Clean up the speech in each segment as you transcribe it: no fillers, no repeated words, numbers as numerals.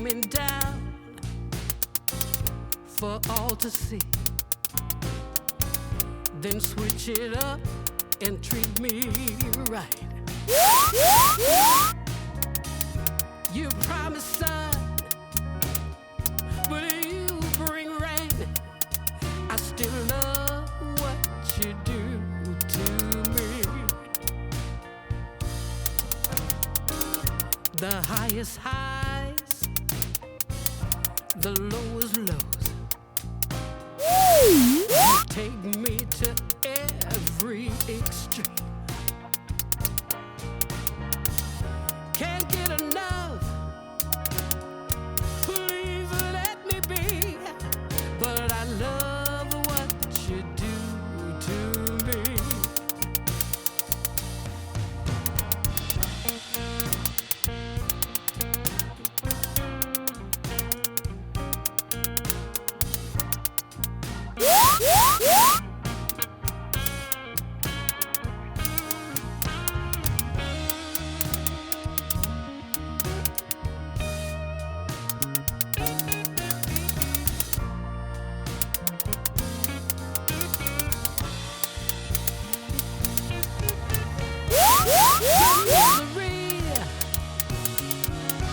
beaming down for all to see. Then switch it up and treat me right. You promised sun, but you bring rain. I still love what you do to me. The highest highs, the lowest lows. You take me to every extreme. Can't get enough, please let me be. But I love what you do to me.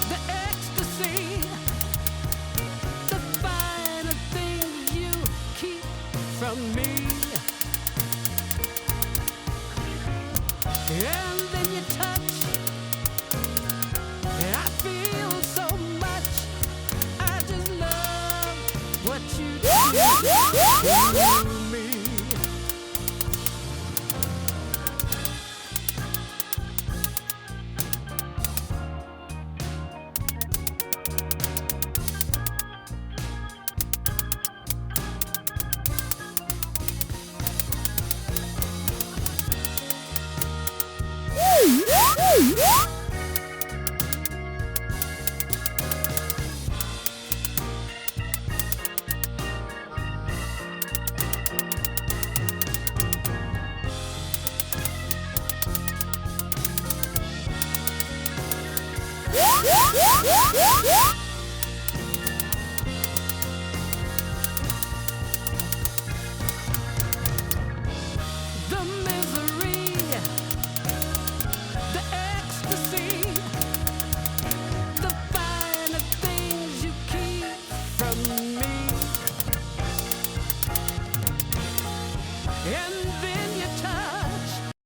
The ecstasy, the finer things you keep from me. And then you touch, and I feel so much. I just love what you do to me. The misery, the ecstasy, the finer things you keep from me. And then